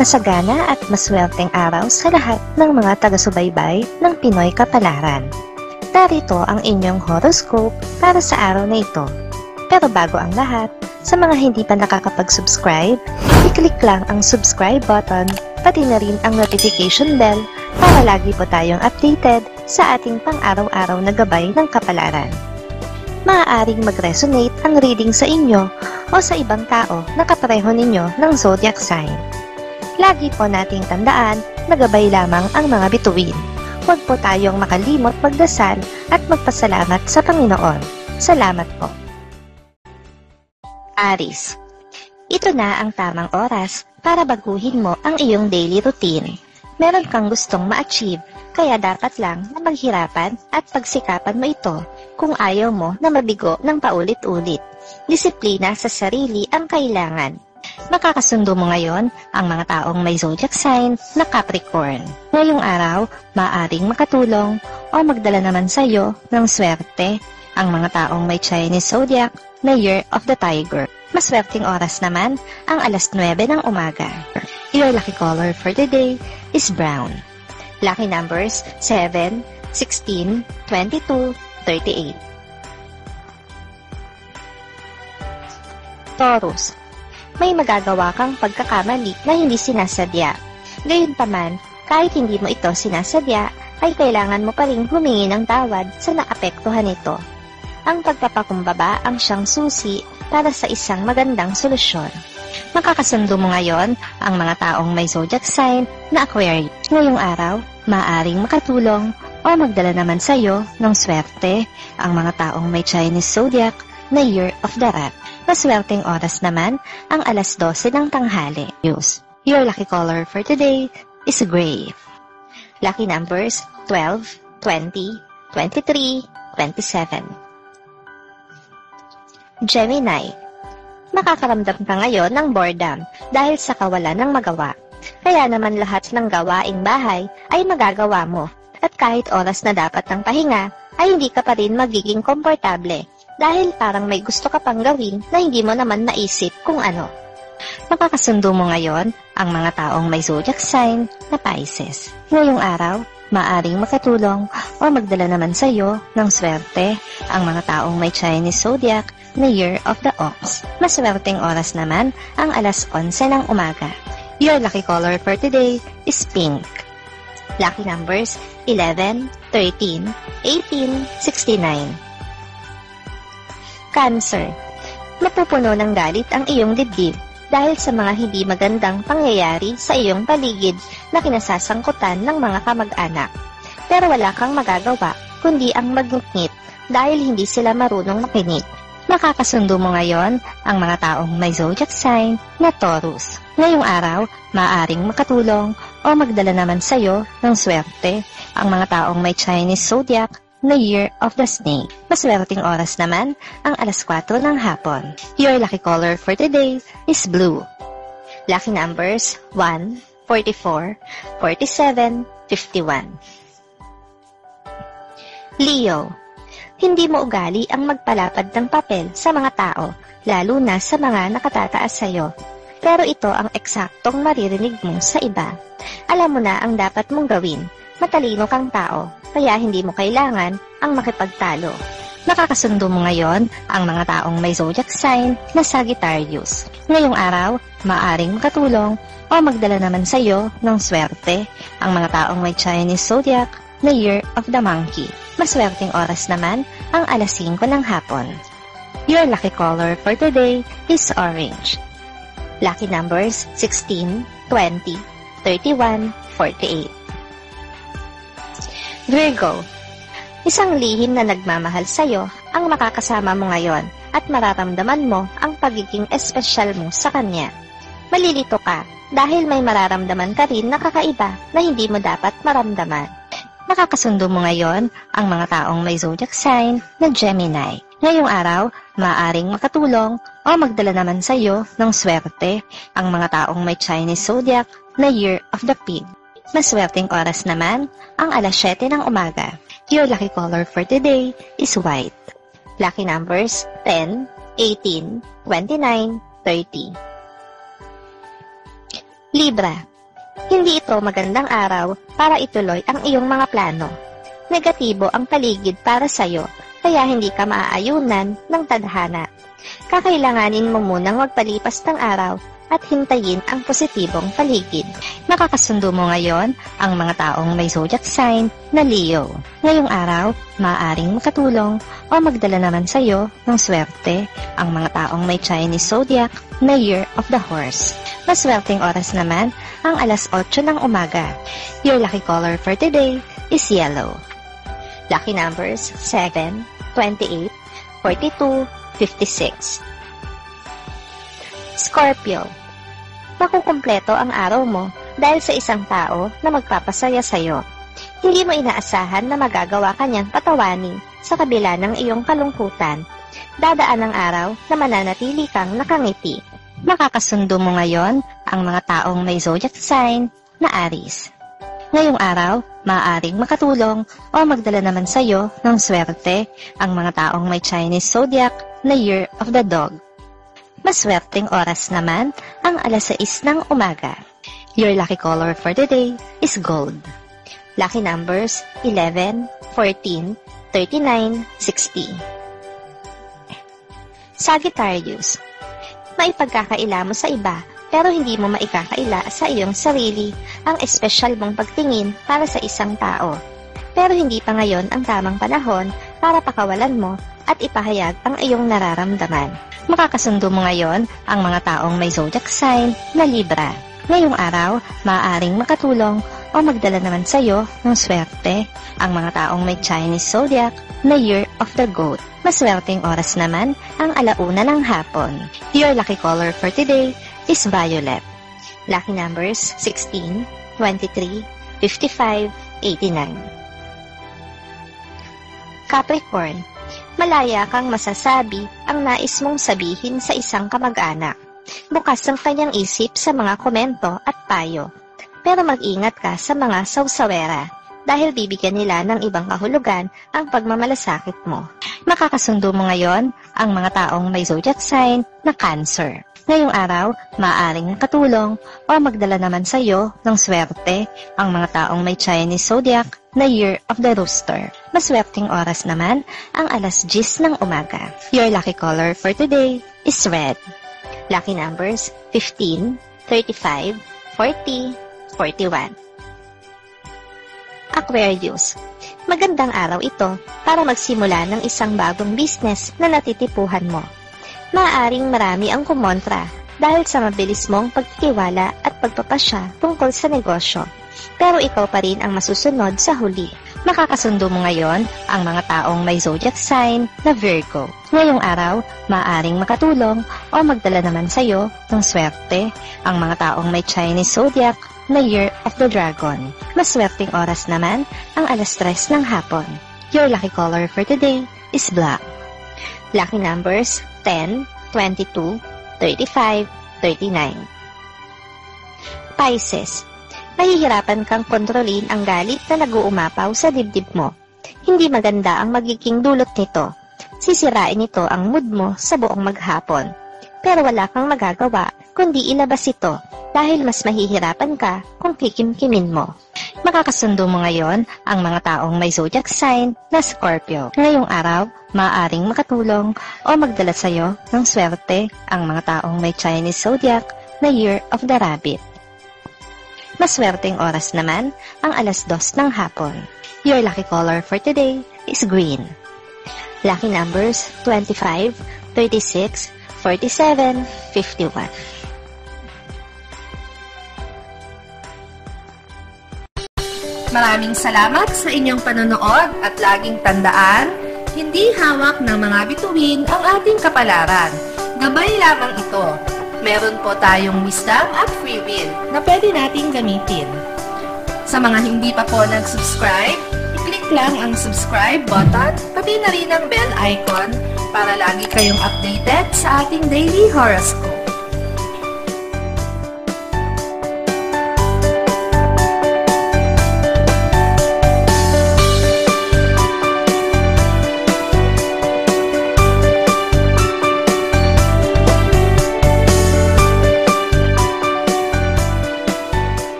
Masagana at maswerteng araw sa lahat ng mga taga-subaybay ng Pinoy Kapalaran. Narito ang inyong horoscope para sa araw na ito. Pero bago ang lahat, sa mga hindi pa nakakapag-subscribe, i-click lang ang subscribe button, pati na rin ang notification bell para lagi po tayong updated sa ating pang-araw-araw na gabay ng kapalaran. Maaaring mag-resonate ang reading sa inyo o sa ibang tao na kapareho ninyo ng zodiac sign. Lagi po nating tandaan na gabay lamang ang mga bituin. Huwag po tayong makalimot magdasal at magpasalamat sa Panginoon. Salamat po. Aries, ito na ang tamang oras para baguhin mo ang iyong daily routine. Meron kang gustong ma-achieve, kaya dapat lang na maghirapan at pagsikapan mo ito kung ayaw mo na mabigo ng paulit-ulit. Disiplina sa sarili ang kailangan. Makakasundo mo ngayon ang mga taong may zodiac sign na Capricorn. Ngayong araw, maaaring makatulong o magdala naman sa iyo ng swerte ang mga taong may Chinese zodiac na Year of the Tiger. Maswerteng oras naman ang alas 9 ng umaga. Your lucky color for today is brown. Lucky numbers 7, 16, 22, 38. Taurus, may magagawa kang pagkakamali na hindi sinasadya. Gayunpaman, kahit hindi mo ito sinasadya, ay kailangan mo pa rin humingi ng tawad sa naapektuhan nito. Ang pagpapakumbaba ang siyang susi para sa isang magandang solusyon. Makakasundo mo ngayon ang mga taong may zodiac sign na Aquarius. Ngayong araw, maaaring makatulong o magdala naman sa iyo ng swerte ang mga taong may Chinese zodiac na Year of the Rat. Maswerteng oras naman ang alas 12 ng tanghali. Your lucky color for today is gray. Lucky numbers 12, 20, 23, 27. Gemini, makakaramdam ka ngayon ng boredom dahil sa kawalan ng magawa. Kaya naman lahat ng gawaing bahay ay magagawa mo at kahit oras na dapat ng pahinga ay hindi ka pa rin magiging komportable dahil parang may gusto ka pang gawin na hindi mo naman naisip kung ano. Makakasundo mo ngayon ang mga taong may zodiac sign na Pisces. Ngayong araw, maaring makatulong o magdala naman sa iyo ng swerte ang mga taong may Chinese zodiac na Year of the Ox. Maswerteng oras naman ang alas 11 ng umaga. Your lucky color for today is pink. Lucky numbers 11, 13, 18, 69. Cancer, mapupuno ng galit ang iyong dibdib dahil sa mga hindi magandang pangyayari sa iyong paligid na kinasasangkutan ng mga kamag-anak. Pero wala kang magagawa kundi ang magngit dahil hindi sila marunong makinig. Makakasundo mo ngayon ang mga taong may zodiac sign na Taurus. Ngayong araw, maaaring makatulong o magdala naman sa iyo ng swerte ang mga taong may Chinese zodiac na Year of the Snake. Maswerteng oras naman ang alas 4 ng hapon. Your lucky color for today is blue. Lucky numbers 1, 44, 47, 51. Leo, hindi mo ugali ang magpalapad ng papel sa mga tao, lalo na sa mga nakatataas sa iyo. Pero ito ang eksaktong maririnig mo sa iba. Alam mo na ang dapat mong gawin. Matalino kang tao, kaya hindi mo kailangan ang makipagtalo. Nakakasundo mo ngayon ang mga taong may zodiac sign na Sagittarius. Ngayong araw, maaring makatulong o magdala naman sa iyo ng swerte ang mga taong may Chinese zodiac na Year of the Monkey. Maswerteng oras naman ang alas 5 ng hapon. Your lucky color for today is orange. Lucky numbers 16, 20, 31, 48. Virgo, isang lihim na nagmamahal sa'yo ang makakasama mo ngayon at mararamdaman mo ang pagiging espesyal mo sa kanya. Malilito ka dahil may mararamdaman ka rin na kakaiba na hindi mo dapat maramdaman. Nakakasundo mo ngayon ang mga taong may zodiac sign na Gemini. Ngayong araw, maaaring makatulong o magdala naman sa iyo ng swerte ang mga taong may Chinese zodiac na Year of the Pig. Maswerteng oras naman ang alas 7 ng umaga. Your lucky color for today is white. Lucky numbers 10, 18, 29, 30. Libra. Hindi ito magandang araw para ituloy ang iyong mga plano. Negatibo ang paligid para sa'yo, kaya hindi ka maaayunan ng tadhana. Kakailanganin mo munang magpalipas ng araw at hintayin ang positibong paligid. Makakasundo mo ngayon ang mga taong may zodiac sign na Leo. Ngayong araw, maaaring makatulong o magdala naman sa iyo ng swerte ang mga taong may Chinese zodiac na Year of the Horse. Maswerteng oras naman ang alas 8 ng umaga. Your lucky color for today is yellow. Lucky numbers 7, 28, 42, 56. Scorpio. Makukumpleto ang araw mo dahil sa isang tao na magpapasaya sa'yo. Hindi mo inaasahan na magagawa ka niyang patawanin sa kabila ng iyong kalungkutan. Dadaan ang araw na mananatili kang nakangiti. Makakasundo mo ngayon ang mga taong may zodiac sign na Aries. Ngayong araw, maaaring makatulong o magdala naman sa iyo ng swerte ang mga taong may Chinese zodiac na Year of the Dog. Maswerteng oras naman ang alas 6 ng umaga. Your lucky color for today is gold. Lucky numbers 11, 14, 39, 60. Sagittarius. Maipagkakaila mo sa iba pero hindi mo maikakaila sa iyong sarili ang espesyal mong pagtingin para sa isang tao. Pero hindi pa ngayon ang tamang panahon para pakawalan mo at ipahayag ang iyong nararamdaman. Makakasundo mo ngayon ang mga taong may zodiac sign na Libra. Ngayong araw, maaaring makatulong o magdala naman sa iyo ng swerte ang mga taong may Chinese zodiac na Year of the Goat. Maswerteng oras naman ang alauna ng hapon. Your lucky color for today is violet. Lucky numbers 16, 23, 55, 89. Capricorn. Malaya kang masasabi ang nais mong sabihin sa isang kamag-anak. Bukas ang kanyang isip sa mga komento at payo. Pero mag-ingat ka sa mga sawsawera dahil bibigyan nila ng ibang kahulugan ang pagmamalasakit mo. Makakasundo mo ngayon ang mga taong may zodiac sign na Cancer. Ngayong araw, maaaring katulong o magdala naman sa iyo ng swerte ang mga taong may Chinese zodiac na Year of the Rooster. Maswerteng oras naman ang alas 10 ng umaga. Your lucky color for today is red. Lucky numbers 15, 35, 40, 41. Aquarius. Magandang araw ito para magsimula ng isang bagong business na natitipuhan mo. Maaaring marami ang kumontra dahil sa mabilis mong pagtitiwala at pagpapasya tungkol sa negosyo. Pero ikaw pa rin ang masusunod sa huli. Makakasundo mo ngayon ang mga taong may zodiac sign na Virgo. Ngayong araw, maaaring makatulong o magdala naman sa iyo ng swerte ang mga taong may Chinese zodiac na Year of the Dragon. Maswerteng oras naman ang alas 3 ng hapon. Your lucky color for today is black. Lucky numbers 10, 22, 35, 39. Pisces. Mahihirapan kang kontrolin ang galit na nag-uumapaw sa dibdib mo. Hindi maganda ang magiging dulot nito. Sisirain ito ang mood mo sa buong maghapon. Pero wala kang magagawa kundi ilabas ito dahil mas mahihirapan ka kung kikimkimin mo. Makakasundo mo ngayon ang mga taong may zodiac sign na Scorpio. Ngayong araw, maaaring makatulong o magdala sa iyo ng swerte ang mga taong may Chinese zodiac na Year of the Rabbit. Maswerteng oras naman ang alas 2 ng hapon. Your lucky color for today is green. Lucky numbers 25, 36, 47, 51. Maraming salamat sa inyong panonood at laging tandaan, hindi hawak ng mga bituin ang ating kapalaran. Gabay lamang ito. Meron po tayong wisdom at free will na pwede nating gamitin. Sa mga hindi pa po nag-subscribe, i-click lang ang subscribe button, pati na rin ang bell icon para lagi kayong updated sa ating daily horoscope.